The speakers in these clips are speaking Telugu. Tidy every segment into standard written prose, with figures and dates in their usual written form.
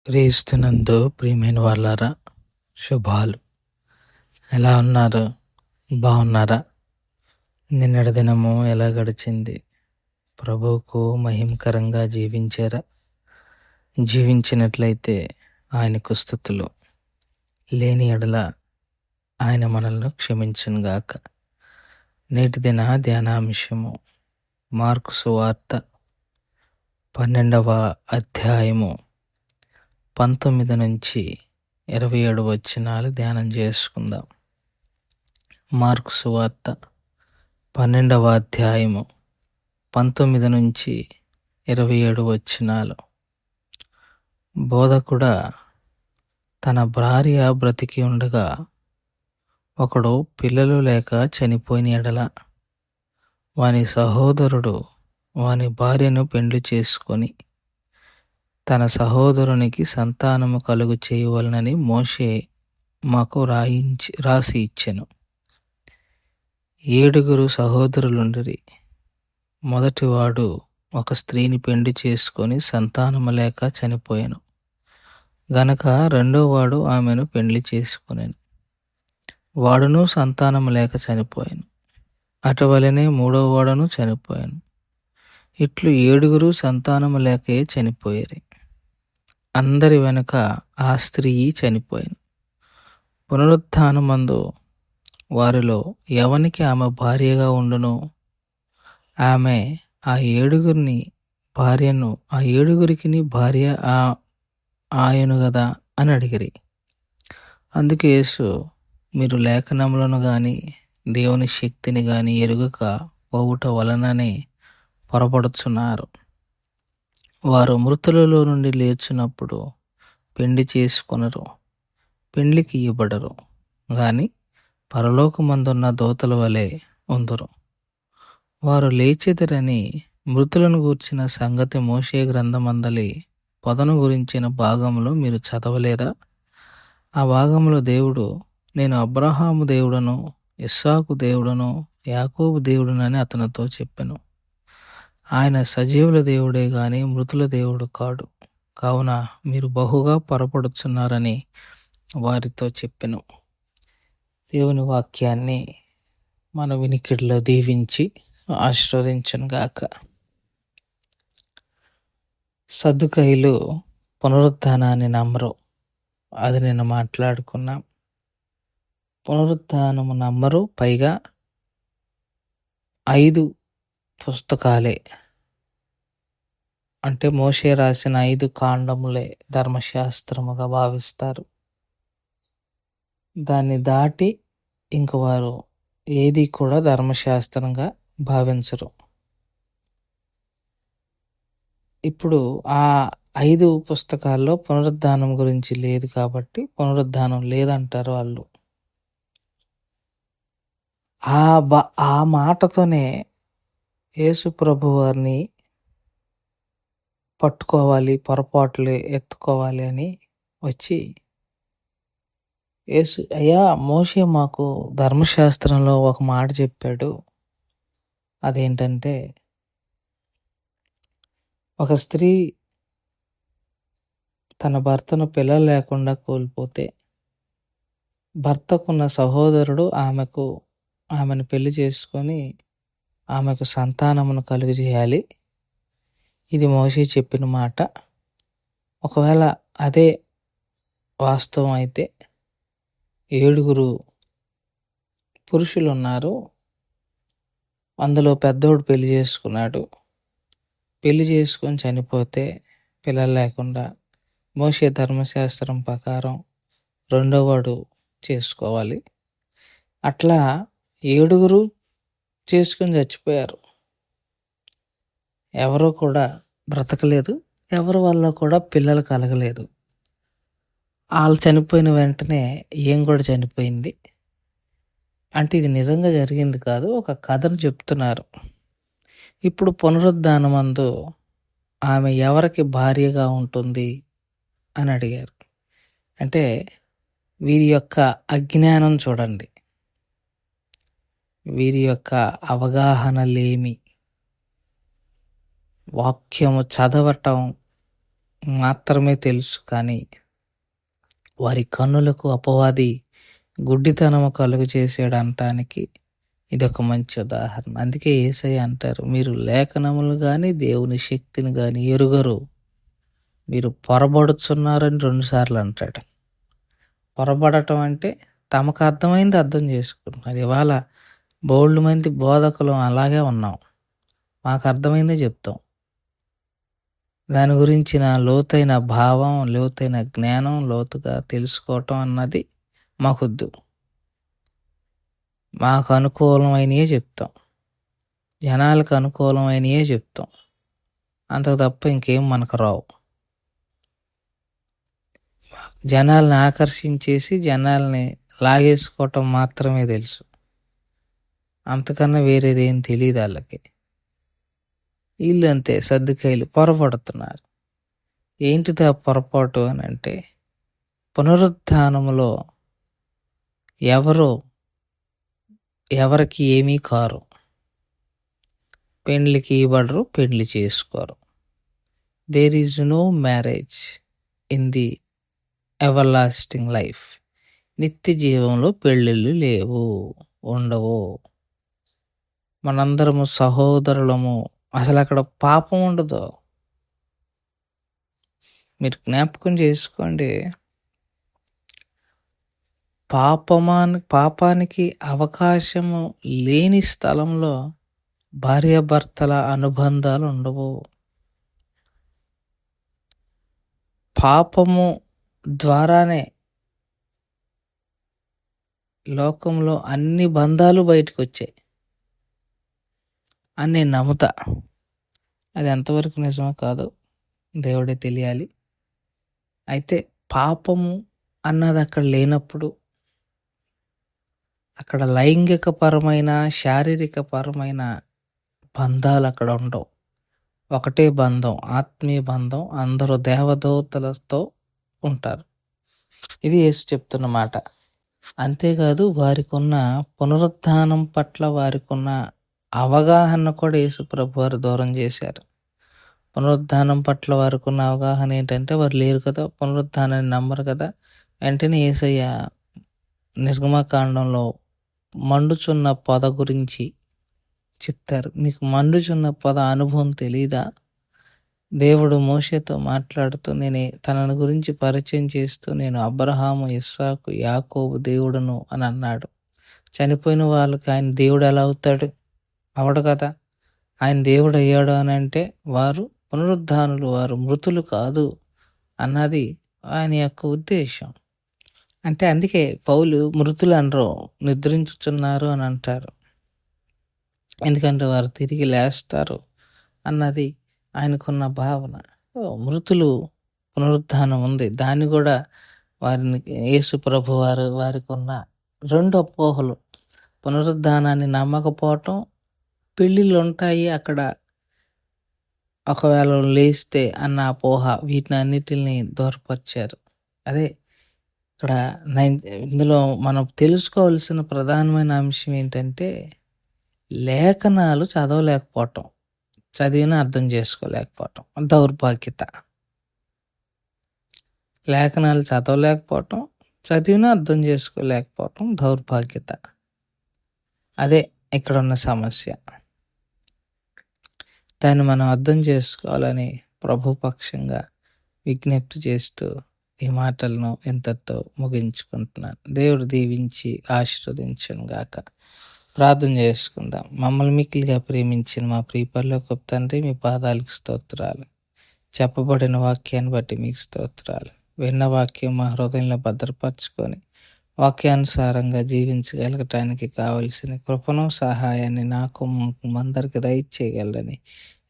క్రీస్తునందు ప్రియమైన వాళ్ళారా, శుభాలు. ఎలా ఉన్నారు? బాగున్నారా? నిన్నటి దినము ఎలా గడిచింది? ప్రభువుకు మహిమకరంగా జీవించారా? జీవించినట్లయితే ఆయనకు స్తుతులు. లేని ఎడల ఆయన మనల్ని క్షమించునుగాక. నేటి దిన ధ్యానాంశము మార్కు సువార్త 12వ అధ్యాయము 19 నుంచి 27 వచనాలు ధ్యానం చేసుకుందాం. మార్కు సువార్త 12వ అధ్యాయము 19 నుంచి 27 వచనాలు. బోధకుడా, తన భార్య బ్రతికి ఉండగా ఒకడు పిల్లలు లేక చనిపోయిన ఎడల వాని సహోదరుడు వాని భార్యను పెండ్లి చేసుకొని తన సహోదరునికి సంతానము కలుగు చేయవలనని మోషే మాకు రాసి ఇచ్చెను. 7 సహోదరులుండిరి. మొదటివాడు ఒక స్త్రీని పెండ్లి చేసుకొని సంతానము లేక చనిపోయాను గనక రెండోవాడు ఆమెను పెండ్లి చేసుకొనెను. వాడును సంతానము లేక చనిపోయాను. అటువలనే మూడోవాడును చనిపోయాను. ఇట్లు 7 సంతానము లేకే చనిపోయారు. అందరి వెనుక ఆ స్త్రీ చనిపోయాను. పునరుత్థానమందు వారిలో ఎవనికి ఆమె భార్యగా ఉండునో ఆమె ఆ 7 భార్యను ఆ 7 భార్య ఆయను గదా అని అడిగిరి. అందుకు యేసు, మీరు లేఖనములను గాని దేవుని శక్తిని గాని ఎరుగక పోవుట వలననే పొరపడుచున్నారు. వారు మృతులలో నుండి లేచినప్పుడు పెండ్లి చేసుకొనరు, పెండ్లికి ఇవ్వబడరు, గాని పరలోకమందున్న దూతల వలె ఉందురు. వారు లేచెదరని మృతులను గూర్చిన సంగతి మోషే గ్రంథమందలి పొదను గురించిన భాగంలో మీరు చదవలేదా? ఆ భాగంలో దేవుడు, నేను అబ్రహాము దేవుడను, ఇస్సాకు దేవుడను, యాకోబు దేవుడునని అతనితో చెప్పెను. ఆయన సజీవుల దేవుడే గాని మృతుల దేవుడు కాడు. కావున మీరు బహుగా పొరపడుచున్నారని వారితో చెప్పెను. దేవుని వాక్యాన్ని మన వినికిడిలో దీవించి ఆశీర్వదించునుగాక. సద్దుకయ్యులు పునరుత్థానాన్ని నమ్మరు. అది నేను మాట్లాడుకున్నాం. పునరుత్థానము నమ్మరు. పైగా 5 పుస్తకాలే, అంటే మోషే రాసిన 5 కాండములే ధర్మశాస్త్రముగా భావిస్తారు. దాన్ని దాటి ఇంక వారు ఏది కూడా ధర్మశాస్త్రంగా భావించరు. ఇప్పుడు ఆ 5 పుస్తకాల్లో పునరుద్ధానం గురించి లేదు కాబట్టి పునరుద్ధానం లేదంటారు వాళ్ళు. ఆ మాటతోనే యేసు ప్రభు వారిని పట్టుకోవాలి, పొరపాట్లు ఎత్తుకోవాలి అని వచ్చి, యేసు, అయ్యా, మోషే మాకు ధర్మశాస్త్రంలో ఒక మాట చెప్పాడు. అదేంటంటే, ఒక స్త్రీ తన భర్తను పిల్లలు లేకుండా కోల్పోతే భర్తకున్న సహోదరుడు ఆమెను పెళ్లి చేసుకొని ఆమెకు సంతానమును కలుగజేయాలి. ఇది మోషే చెప్పిన మాట. ఒకవేళ అదే వాస్తవం అయితే 7 పురుషులు ఉన్నారు. అందులో పెద్దోడు పెళ్లి చేసుకున్నాడు. పెళ్లి చేసుకొని చనిపోతే పిల్లలు లేకుండా మోషే ధర్మశాస్త్రం ప్రకారం రెండోవాడు చేసుకోవాలి. అట్లా 7 చేసుకొని చచ్చిపోయారు. ఎవరు కూడా బ్రతకలేదు. ఎవరి వల్ల కూడా పిల్లలు కలగలేదు. వాళ్ళు చనిపోయిన వెంటనే ఏం కూడా చనిపోయింది. అంటే ఇది నిజంగా జరిగింది కాదు, ఒక కథను చెప్తున్నారు. ఇప్పుడు పునరుద్ధానమందు ఆమె ఎవరికి భార్యగా ఉంటుంది అని అడిగారు. అంటే వీరి యొక్క అజ్ఞానం చూడండి, వీరి యొక్క అవగాహన లేమి, వాక్యము చదవటం మాత్రమే తెలుసు. కానీ వారి కన్నులకు అపవాది గుడ్డితనము కలుగు చేసాడనటానికి ఇదొక మంచి ఉదాహరణ. అందుకే యేసయ్య అంటారు, మీరు లేఖనములు గాని దేవుని శక్తిని గాని ఎరుగరు, మీరు పొరబడుచున్నారని 2 సార్లు అంటాడు. పొరబడటం అంటే తమకు అర్థమైంది అర్థం చేసుకుంటున్నారు. ఇవాళ బోల్డు మంది బోధకులు అలాగే ఉన్నాం. మాకు అర్థమైందే చెప్తాం. దాని గురించిన లోతైన భావం, లోతైన జ్ఞానం, లోతుగా తెలుసుకోవటం అన్నది మాకొద్దు. మాకు అనుకూలమైనయే చెప్తాం. జనాలకు అనుకూలమైనయే చెప్తాం. అంతకు తప్ప ఇంకేం మనకు రావు. జనాల్ని ఆకర్షించేసి జనాల్ని లాగేసుకోవటం మాత్రమే తెలుసు. అంతకన్నా వేరేదేం తెలియదు వాళ్ళకి. వీళ్ళు అంతే సర్దుకాయలు పొరపడుతున్నారు. ఏంటిది ఆ పొరపాటు అని అంటే, పునరుత్థానములో ఎవరికి ఏమీ కారు, పెండ్లికి ఇవ్వడరు, పెండ్లి చేసుకోరు. There is no marriage in the everlasting life. నిత్య జీవంలో పెళ్ళిళ్ళు లేవు, ఉండవు. మనందరము సహోదరులము. అసలు అక్కడ పాపం ఉండదు. మీరు జ్ఞాపకం చేసుకోండి, పాపానికి అవకాశము లేని స్థలంలో భార్యాభర్తల అనుబంధాలు ఉండవు. పాపము ద్వారానే లోకంలో అన్ని బంధాలు బయటకు వచ్చాయి అని నేను నమ్ముతా. అది ఎంతవరకు నిజమో కాదో దేవుడే తెలియాలి. అయితే పాపము అన్నది అక్కడ లేనప్పుడు అక్కడ లైంగికపరమైన, శారీరకపరమైన బంధాలు అక్కడ ఉండవు. ఒకటే బంధం, ఆత్మీయ బంధం. అందరూ దేవదూతలతో ఉంటారు. ఇది యేసు చెప్తున్న మాట. అంతేకాదు వారికున్న పునరుత్థానం పట్ల వారికున్న అవగాహన కూడా యేసు ప్రభు వారు దూరం చేశారు. పునరుత్థానం పట్ల వారికున్న అవగాహన ఏంటంటే, వారు లేరు కదా, పునరుత్థానాన్ని నమ్మరు కదా. వెంటనే యేసయ్య నిర్గమకాండంలో మండుచున్న పొద గురించి చెప్తారు. మీకు మండుచున్న పొద అనుభవం తెలీదా? దేవుడు మోషేతో మాట్లాడుతూ తనని గురించి పరిచయం చేస్తూ, నేను అబ్రహాము, ఇస్సాకు, యాకోబు దేవుడును అని అన్నాడు. చనిపోయిన వాళ్ళకి ఆయన దేవుడు ఎలా అవుతాడు? అవడు కదా. ఆయన దేవుడు అయ్యాడు అని అంటే వారు పునరుద్ధానులు, వారు మృతులు కాదు అన్నది ఆయన యొక్క ఉద్దేశం. అంటే అందుకే పౌలు మృతులు అనరు, నిద్రించుచున్నారు అని అంటారు. ఎందుకంటే వారు తిరిగి లేస్తారు అన్నది ఆయనకున్న భావన. మృతులు పునరుత్థానం ఉంది. దాన్ని కూడా వారిని యేసు ప్రభు వారికి ఉన్న 2 అపోహలు. పునరుత్థానాన్ని నమ్మకపోవటం, పెళ్ళిళ్ళు ఉంటాయి అక్కడ ఒకవేళ లేస్తే అన్న అపోహ. వీటిని అన్నిటిని దూరపరిచారు. అదే ఇక్కడ ఇందులో మనం తెలుసుకోవాల్సిన ప్రధానమైన అంశం ఏంటంటే, లేఖనాలు చదవలేకపోవటం, చదివిన అర్థం చేసుకోలేకపోవటం దౌర్భాగ్యత. లేఖనాలు చదవలేకపోవటం, చదివిన అర్థం చేసుకోలేకపోవటం దౌర్భాగ్యత. అదే ఇక్కడ ఉన్న సమస్య. దాన్ని మనం అర్థం చేసుకోవాలని ప్రభుపక్షంగా విజ్ఞప్తి చేస్తూ ఈ మాటలను ఇంతటితో ముగించుకుంటున్నాను. దేవుడు దీవించి ఆశీర్వదించును గాక. ప్రార్థన చేసుకుందాం. మమ్మల్ని మిక్కిలిగా ప్రేమించిన మా ప్రియ పరలోకపు తండ్రి, మీ పాదాలకు స్తోత్రాలు. చెప్పబడిన వాక్యాన్ని బట్టి మీకు స్తోత్రాలు. విన్న వాక్యం మా హృదయంలో భద్రపరచుకొని వాక్యానుసారంగా జీవించగలగటానికి కావలసిన కృపను, సహాయాన్ని నాకు అందరికి దయచేయగలరని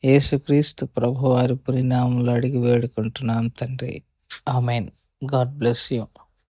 యేసుక్రీస్తు ప్రభు వారి పురినామంలో అడిగి వేడుకుంటున్నాం తండ్రి. ఆమెన్. God bless you.